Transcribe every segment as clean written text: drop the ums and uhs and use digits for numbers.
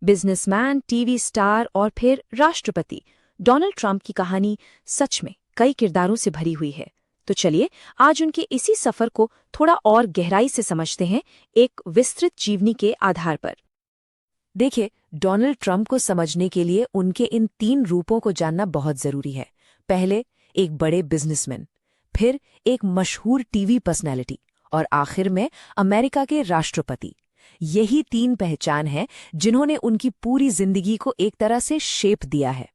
Businessman, TV star और फिर राष्ट्रपति, डोनाल्ड ट्रंप की कहानी सच में कई किरदारों से भरी हुई है। तो चलिए आज उनके इसी सफर को थोड़ा और गहराई से समझते हैं, एक विस्तृत जीवनी के आधार पर। देखिए, डोनाल्ड ट्रंप को समझने के लिए उनके इन 3 रूपों को जानना बहुत जरूरी है। पहले एक बड़े बिजनेसमैन, फिर एक मशहूर टीवी पर्सनैलिटी और आखिर में अमेरिका के राष्ट्रपति। यही 3 पहचान हैं जिन्होंने उनकी पूरी जिंदगी को एक तरह से शेप दिया है।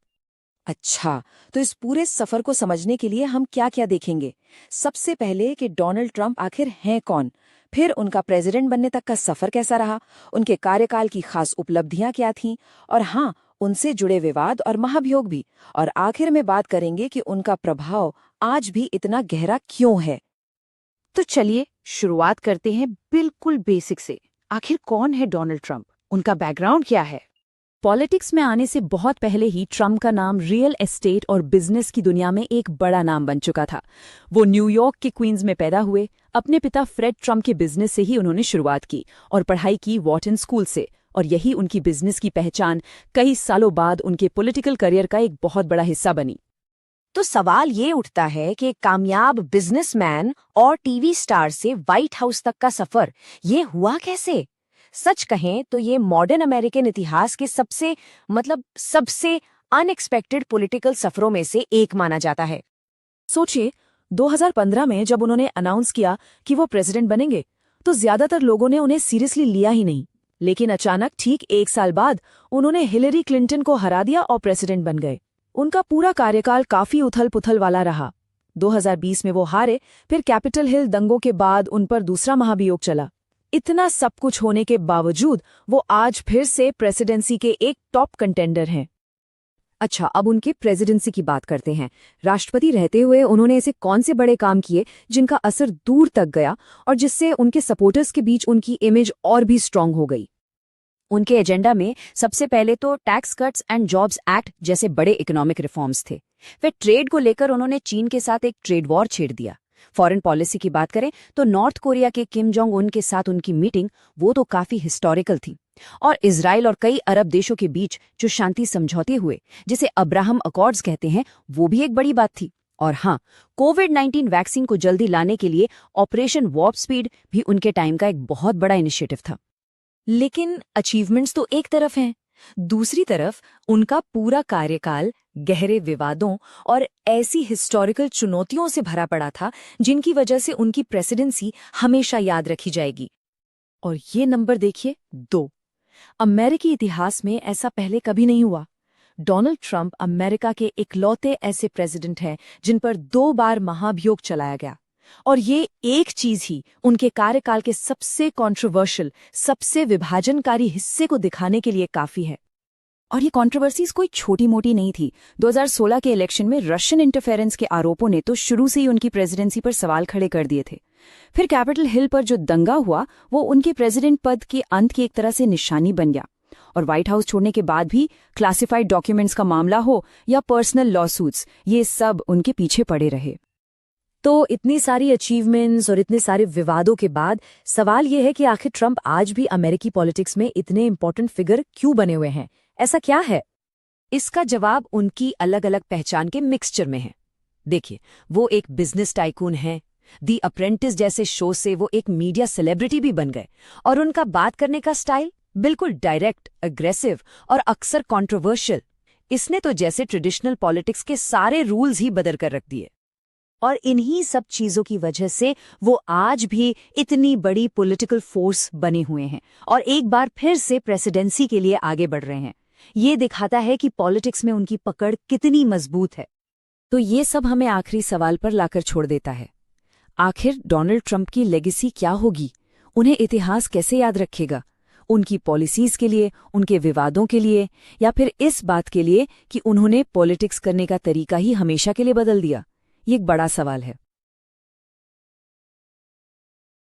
अच्छा, तो इस पूरे सफर को समझने के लिए हम क्या क्या देखेंगे? सबसे पहले कि डोनाल्ड ट्रंप आखिर हैं कौन, फिर उनका प्रेसिडेंट बनने तक का सफर कैसा रहा, उनके कार्यकाल की खास उपलब्धियां क्या थीं, और हाँ, उनसे जुड़े विवाद और महाभियोग भी। और आखिर में बात करेंगे कि उनका प्रभाव आज भी इतना गहरा क्यों है। तो चलिए शुरुआत करते हैं बिल्कुल बेसिक से। आखिर कौन है डोनाल्ड ट्रंप? उनका बैकग्राउंड क्या है? पॉलिटिक्स में आने से बहुत पहले ही ट्रंप का नाम रियल एस्टेट और बिजनेस की दुनिया में एक बड़ा नाम बन चुका था। वो न्यूयॉर्क के क्वींस में पैदा हुए। अपने पिता फ्रेड ट्रंप के बिजनेस से ही उन्होंने शुरुआत की और पढ़ाई की वॉटन स्कूल से, और यही उनकी बिजनेस की पहचान कई सालों बाद उनके पॉलिटिकल करियर का एक बहुत बड़ा हिस्सा बनी। तो सवाल ये उठता है कि कामयाब बिजनेसमैन और टीवी स्टार से व्हाइट हाउस तक का सफर ये हुआ कैसे? सच कहें तो ये मॉडर्न अमेरिकन इतिहास के सबसे अनएक्सपेक्टेड पॉलिटिकल सफरों में से एक माना जाता है। सोचिए, 2015 में जब उन्होंने अनाउंस किया कि वो प्रेसिडेंट बनेंगे, तो ज्यादातर लोगों ने उन्हें सीरियसली लिया ही नहीं। लेकिन अचानक ठीक 1 साल बाद उन्होंने हिलेरी क्लिंटन को हरा दिया और प्रेसिडेंट बन गए। उनका पूरा कार्यकाल काफी उथल-पुथल वाला रहा। 2020 में वो हारे, फिर कैपिटल हिल दंगों के बाद उन पर दूसरा महाभियोग चला। इतना सब कुछ होने के बावजूद वो आज फिर से प्रेसिडेंसी के एक टॉप कंटेंडर हैं। अच्छा, अब उनके प्रेसिडेंसी की बात करते हैं। राष्ट्रपति रहते हुए उन्होंने ऐसे कौन से बड़े काम किए जिनका असर दूर तक गया और जिससे उनके सपोर्टर्स के बीच उनकी इमेज और भी स्ट्रांग हो गई? उनके एजेंडा में सबसे पहले तो tax cuts and jobs act जैसे बड़े इकोनॉमिक रिफॉर्म्स थे। फिर ट्रेड को लेकर उन्होंने चीन के साथ एक ट्रेड वॉर छेड़ दिया। फॉरेन पॉलिसी की बात करें तो नॉर्थ कोरिया के किम जोंग उन के साथ उनकी मीटिंग वो तो काफी हिस्टोरिकल थी। और इजराइल और कई अरब देशों के बीच जो शांति समझौते हुए, जिसे अब्राहम अकॉर्ड्स कहते हैं, वो भी एक बड़ी बात थी। और हाँ, कोविड-19 वैक्सीन को जल्दी लाने के लिए ऑपरेशन वॉर्प स्पीड भी उनके टाइम का एक बहुत बड़ा इनिशिएटिव था। लेकिन अचीवमेंट्स तो एक तरफ हैं, दूसरी तरफ उनका पूरा कार्यकाल गहरे विवादों और ऐसी हिस्टोरिकल चुनौतियों से भरा पड़ा था जिनकी वजह से उनकी प्रेसिडेंसी हमेशा याद रखी जाएगी। और ये नंबर देखिए, 2। अमेरिकी इतिहास में ऐसा पहले कभी नहीं हुआ। डोनाल्ड ट्रंप अमेरिका के इकलौते ऐसे प्रेसिडेंट हैं जिन पर 2 बार महाभियोग चलाया गया। और ये एक चीज ही उनके कार्यकाल के सबसे कंट्रोवर्शियल, सबसे विभाजनकारी हिस्से को दिखाने के लिए काफी है। और ये कंट्रोवर्सीज कोई छोटी मोटी नहीं थी। 2016 के इलेक्शन में रशियन इंटरफेरेंस के आरोपों ने तो शुरू से ही उनकी प्रेसिडेंसी पर सवाल खड़े कर दिए थे। फिर कैपिटल हिल पर जो दंगा हुआ वो उनके प्रेसिडेंट पद के अंत की एक तरह से निशानी बन गया। और व्हाइट हाउस छोड़ने के बाद भी क्लासिफाइड डॉक्यूमेंट्स का मामला हो या पर्सनल लॉसूट्स, ये सब उनके पीछे पड़े रहे। तो इतनी सारी अचीवमेंट्स और इतने सारे विवादों के बाद सवाल ये है कि आखिर ट्रंप आज भी अमेरिकी पॉलिटिक्स में इतने इंपॉर्टेंट फिगर क्यों बने हुए हैं? ऐसा क्या है? इसका जवाब उनकी अलग अलग पहचान के मिक्सचर में है। देखिए, वो एक बिजनेस टाइकून है। दी अप्रेंटिस जैसे शो से वो एक मीडिया सेलिब्रिटी भी बन गए। और उनका बात करने का स्टाइल बिल्कुल डायरेक्ट, अग्रेसिव और अक्सर कंट्रोवर्शियल। इसने तो जैसे ट्रेडिशनल पॉलिटिक्स के सारे रूल्स ही बदल कर रख दिए। और इन्हीं सब चीजों की वजह से वो आज भी इतनी बड़ी पॉलिटिकल फोर्स बने हुए हैं और एक बार फिर से प्रेसिडेंसी के लिए आगे बढ़ रहे हैं। ये दिखाता है कि पॉलिटिक्स में उनकी पकड़ कितनी मजबूत है। तो ये सब हमें आखिरी सवाल पर लाकर छोड़ देता है। आखिर डोनाल्ड ट्रंप की लेगेसी क्या होगी? उन्हें इतिहास कैसे याद रखेगा? उनकी पॉलिसीज के लिए, उनके विवादों के लिए, या फिर इस बात के लिए कि उन्होंने पॉलिटिक्स करने का तरीका ही हमेशा के लिए बदल दिया? ये एक बड़ा सवाल है।